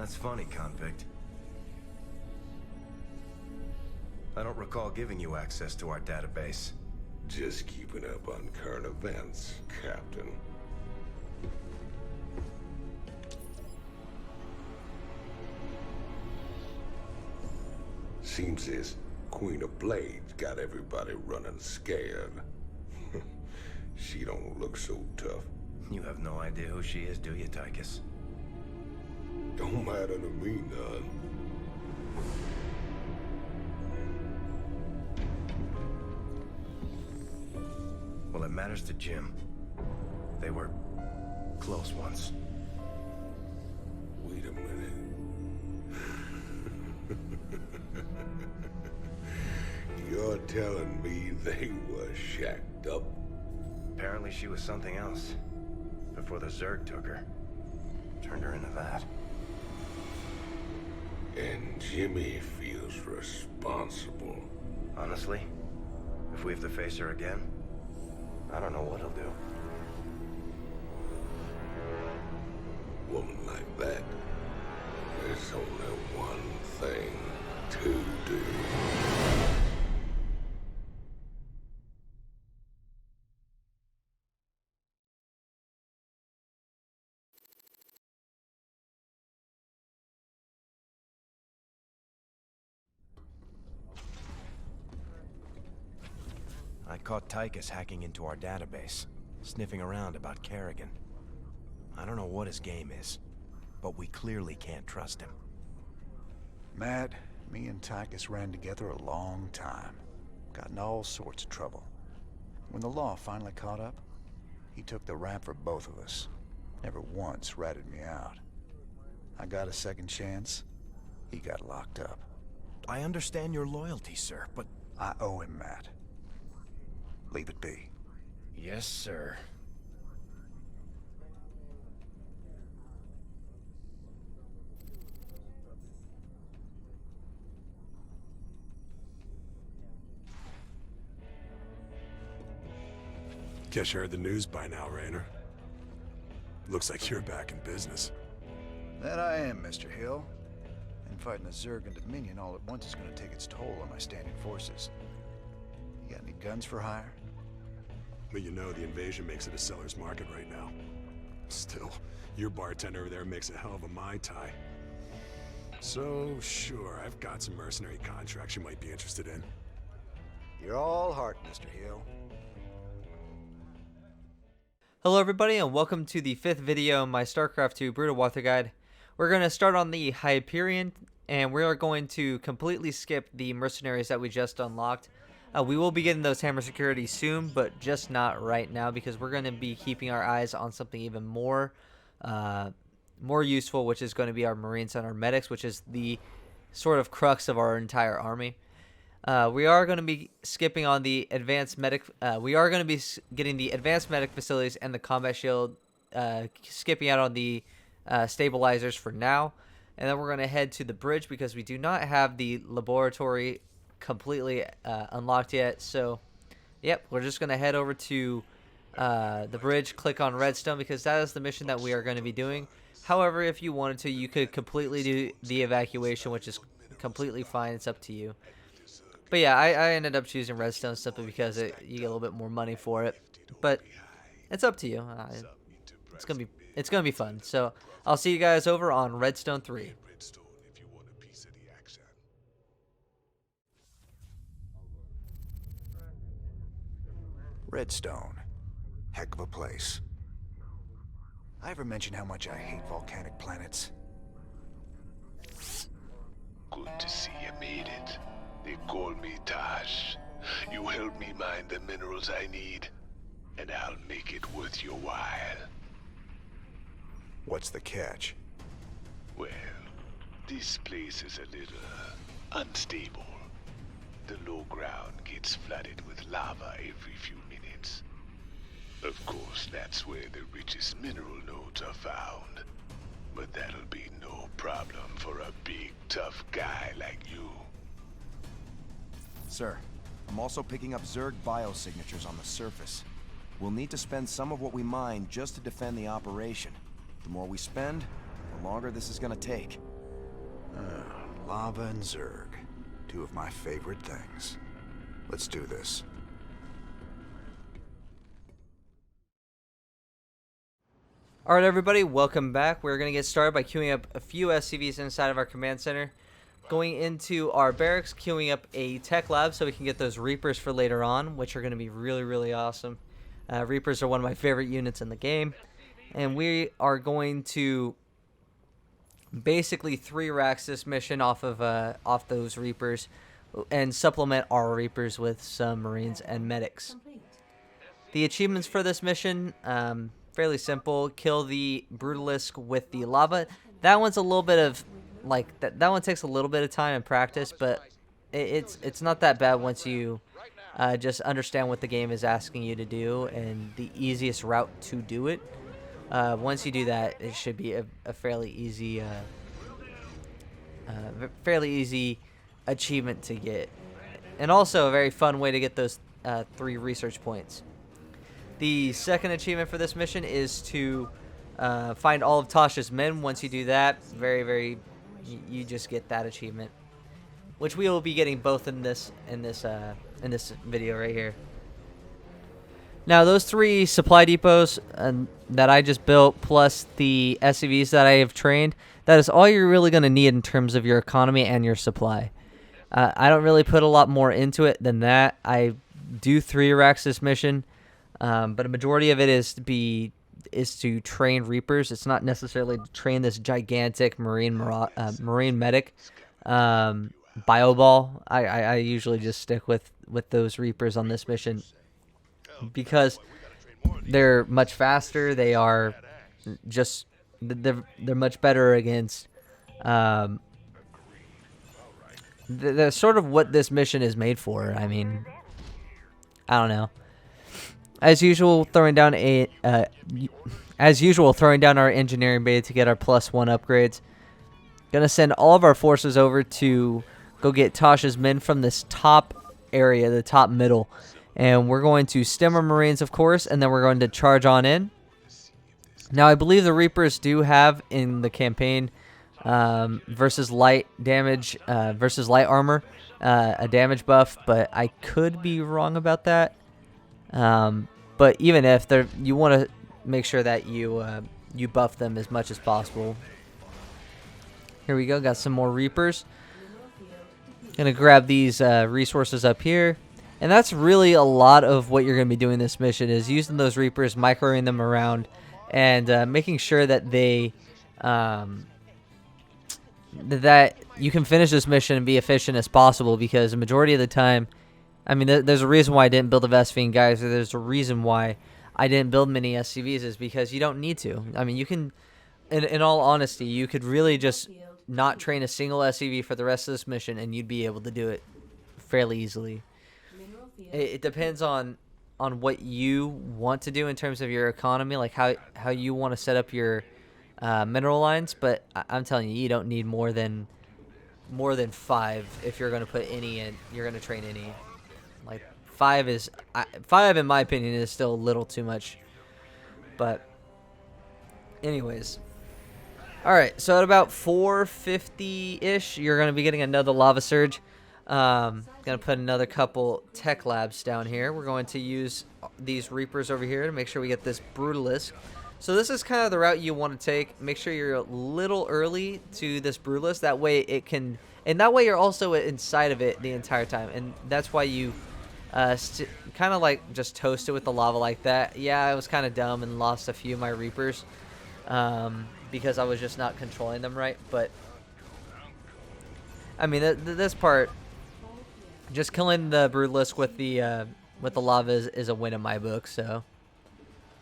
That's funny, convict. I don't recall giving you access to our database. Just keeping up on current events, Captain. Seems this Queen of Blades got everybody running scared. She don't look so tough. You have no idea who she is, do you, Tychus? Don't matter to me none. Well, it matters to Jim. They were close once. Wait a minute. You're telling me they were shacked up? Apparently she was something else. Before the Zerg took her. Turned her into that. And Jimmy feels responsible. Honestly, if we have to face her again, I don't know what he'll do. Woman like that, there's only one thing to do. I caught Tychus hacking into our database, sniffing around about Kerrigan. I don't know what his game is, but we clearly can't trust him. Matt, me and Tychus ran together a long time. Got in all sorts of trouble. When the law finally caught up, he took the rap for both of us. Never once ratted me out. I got a second chance. He got locked up. I understand your loyalty, sir, but... I owe him, Matt. Leave it be. Yes, sir. Guess you heard the news by now, Raynor. Looks like you're back in business. That I am, Mr. Hill. And fighting a Zerg and Dominion all at once is going to take its toll on my standing forces. You got any guns for hire? But you know the invasion makes it a seller's market right now. Still, your bartender over there makes a hell of a Mai Tai. So, sure, I've got some mercenary contracts you might be interested in. You're all heart, Mr. Hill. Hello everybody and welcome to the 5th video in my Starcraft 2 Brutal Walkthrough Guide. We're going to start on the Hyperion and we are going to completely skip the mercenaries that we just unlocked. We will be getting those hammer security soon, but just not right now because we're going to be keeping our eyes on something even more useful, which is going to be our Marines and our medics, which is the sort of crux of our entire army. We are going to be skipping on the advanced medic. We are going to be getting the advanced medic facilities and the combat shield, skipping out on the stabilizers for now. And then we're going to head to the bridge because we do not have the laboratory completely unlocked yet. So, yep, we're just going to head over to the bridge, click on Redstone because that is the mission that we are going to be doing. However, if you wanted to, you could completely do the evacuation, which is completely fine. It's up to you. But yeah, I ended up choosing Redstone simply because you get a little bit more money for it. But it's up to you. It's gonna be fun. So I'll see you guys over on Redstone 3. Redstone. Heck of a place. I ever mention how much I hate volcanic planets? Good to see you made it. They call me Taj. You help me mine the minerals I need, and I'll make it worth your while. What's the catch? Well, this place is a little unstable. The low ground gets flooded with lava every few minutes. Of course, that's where the richest mineral nodes are found. But that'll be no problem for a big, tough guy like you. Sir, I'm also picking up Zerg biosignatures on the surface. We'll need to spend some of what we mine just to defend the operation. The more we spend, the longer this is gonna take. Lava and Zerg. Two of my favorite things. Let's do this. Alright everybody, welcome back. We're going to get started by queuing up a few SCVs inside of our command center. Going into our barracks, queuing up a tech lab so we can get those Reapers for later on, which are going to be really, really awesome. Reapers are one of my favorite units in the game. And we are going to basically 3 racks this mission off those Reapers and supplement our Reapers with some Marines and medics. The achievements for this mission, fairly simple. Kill the Brutalisk with the lava. That one's a little bit of like that one takes a little bit of time and practice, but it's not that bad once you just understand what the game is asking you to do and the easiest route to do it. Once you do that, it should be a fairly easy achievement to get, and also a very fun way to get those 3 research points. The second achievement for this mission is to find all of Tasha's men. Once you do that, you just get that achievement, which we will be getting both in this video right here. Now, those 3 supply depots that I just built, plus the SCVs that I have trained, that is all you're really going to need in terms of your economy and your supply. I don't really put a lot more into it than that. I do 3 racks this mission. But a majority of it is to train Reapers. It's not necessarily to train this gigantic marine medic. Bio ball. I usually just stick with those Reapers on this mission because they're much faster. They are just they're much better against. They're sort of what this mission is made for. I mean, I don't know. As usual, throwing down our engineering bay to get our +1 upgrades. Gonna send all of our forces over to go get Tasha's men from this top area, the top middle, and we're going to stem our Marines, of course, and then we're going to charge on in. Now, I believe the Reapers do have in the campaign versus light damage versus light armor a damage buff, but I could be wrong about that. But even if you want to make sure that you buff them as much as possible. Here we go. Got some more Reapers. Gonna grab these resources up here, and that's really a lot of what you're gonna be doing this mission is using those Reapers, microing them around, and making sure that they that you can finish this mission and be efficient as possible, because the majority of the time, I mean, there's a reason why I didn't build a Vespine, guys. There's a reason why I didn't build many SCVs is because you don't need to. I mean, you can, in all honesty, you could really just not train a single SCV for the rest of this mission, and you'd be able to do it fairly easily. It depends on what you want to do in terms of your economy, like how you want to set up your mineral lines. But I'm telling you, you don't need more than 5 if you're going to put any in. You're going to train any. Like 5 in my opinion is still a little too much. But anyways, all right, so at about 450-ish you're going to be getting another lava surge. Gonna put another couple tech labs down here. We're going to use these Reapers over here to make sure we get this Brutalisk. So this is kind of the route you want to take. Make sure you're a little early to this Brutalisk, that way it can, and that way you're also inside of it the entire time, and that's why you kind of like just toast it with the lava like that. Yeah, I was kind of dumb and lost a few of my Reapers because I was just not controlling them right. But I mean, this part, just killing the Brutalisk with the lava is a win in my book. So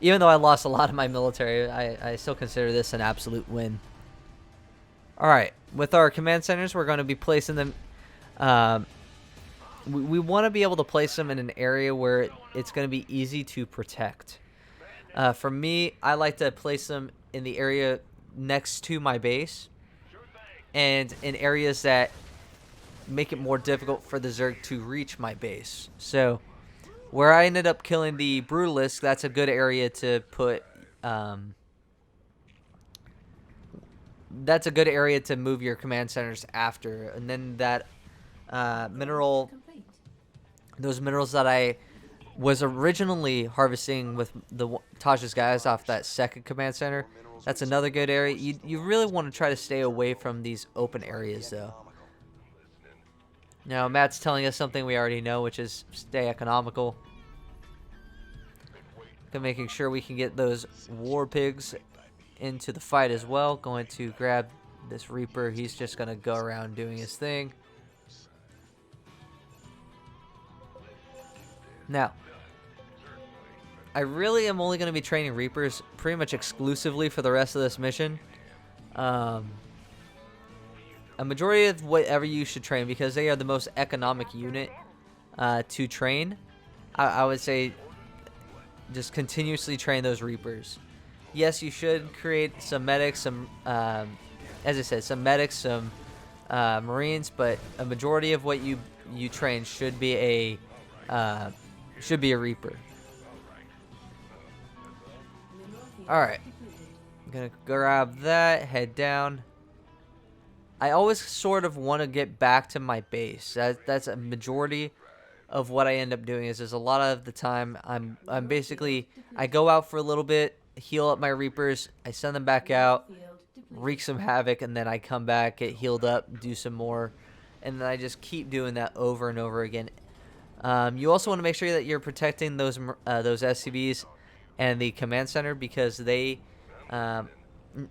even though I lost a lot of my military, I still consider this an absolute win. All right, with our command centers, we're going to be placing them. We want to be able to place them in an area where it's going to be easy to protect. For me, I like to place them in the area next to my base and in areas that make it more difficult for the Zerg to reach my base. So where I ended up killing the Brutalisk, that's a good area to put that's a good area to move your command centers after. And then that those minerals that I was originally harvesting with Taj's guys off that second command center, that's another good area. You really want to try to stay away from these open areas, though. Now, Matt's telling us something we already know, which is stay economical. Making sure we can get those war pigs into the fight as well. Going to grab this Reaper. He's just going to go around doing his thing. Now, I really am only going to be training Reapers pretty much exclusively for the rest of this mission. A majority of whatever you should train, because they are the most economic unit to train, I would say just continuously train those Reapers. Yes, you should create some medics, as I said, some medics, some Marines, but a majority of what you train should be a Reaper. Alright, I'm gonna grab that, head down. I always sort of want to get back to my base. That's a majority of what I end up doing. Is a lot of the time I'm basically, I go out for a little bit, heal up my Reapers, I send them back out, wreak some havoc, and then I come back, get healed up, do some more, and then I just keep doing that over and over again. You also want to make sure that you're protecting those SCVs and the command center, because they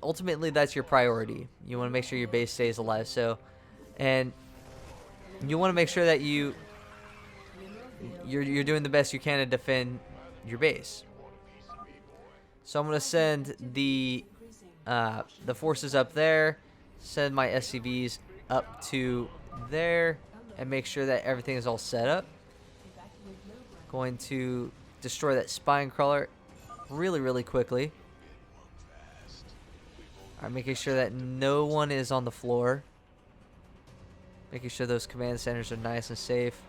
ultimately that's your priority. You want to make sure your base stays alive. So, and you want to make sure that you're doing the best you can to defend your base. So I'm gonna send the forces up there, send my SCVs up to there, and make sure that everything is all set up. Going to destroy that spine crawler really quickly. Alright, making sure that no one is on the floor. Making sure those command centers are nice and safe.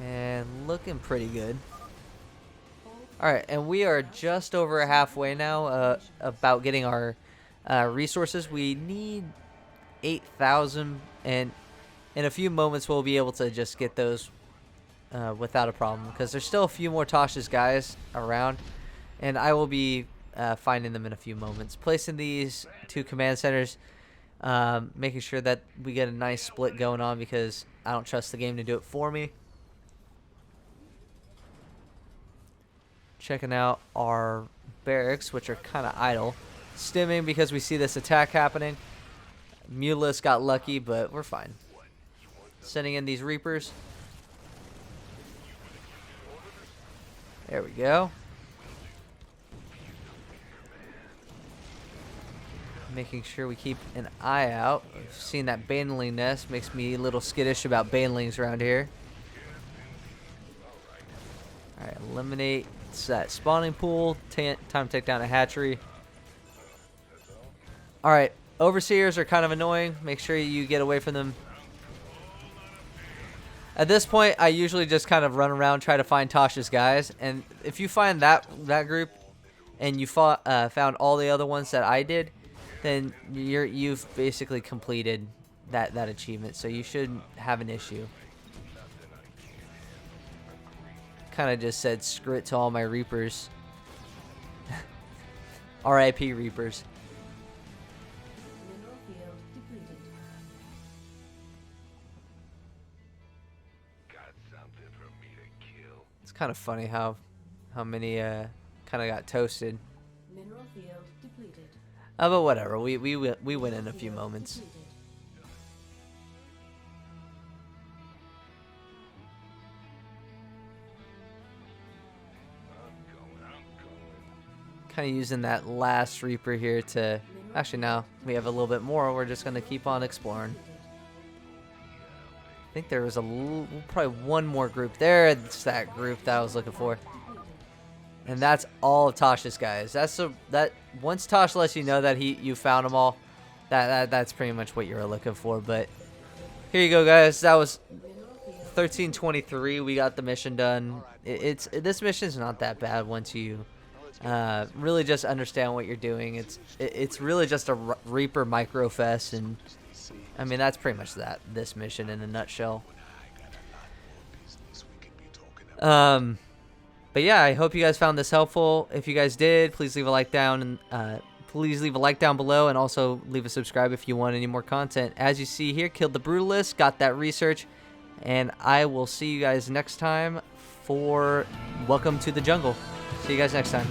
And looking pretty good. Alright, and we are just over halfway now about getting our resources. We need 8,000, and in a few moments we'll be able to just get those without a problem, because there's still a few more Tosh's guys around, and I will be finding them in a few moments. Placing these two command centers, making sure that we get a nice split going on, because I don't trust the game to do it for me. Checking out our barracks, which are kind of idle. Stimming because we see this attack happening. Mulus got lucky, but we're fine. Sending in these Reapers. There we go. Making sure we keep an eye out. I've seen that baneling nest. Makes me a little skittish about banelings around here. Alright, eliminate that spawning pool. Time to take down a hatchery. Alright, overseers are kind of annoying. Make sure you get away from them. At this point, I usually just kind of run around, try to find Tasha's guys. And if you find that group, and you found all the other ones that I did, then you've basically completed that achievement. So you shouldn't have an issue. Kind of just said screw it to all my Reapers. R.I.P. Reapers. It's kind of funny how many kind of got toasted. But whatever, we win in a few moments. Kind of using that last Reaper here to... Actually, now we have a little bit more. We're just going to keep on exploring. I think there was probably one more group there. It's that group that I was looking for. And that's all of Tasha's guys. That once Tosh lets you know that you found them all, that's pretty much what you were looking for. But here you go, guys. That was 1323. We got the mission done. This mission's not that bad once you Really just understand what you're doing. It's really just a Reaper micro fest, and I mean that's pretty much this mission in a nutshell. But yeah, I hope you guys found this helpful. If you guys did, please leave a like down, and please leave a like down below, and also leave a subscribe if you want any more content. As you see here, killed the Brutalist, got that research, and I will see you guys next time for Welcome to the Jungle. See you guys next time.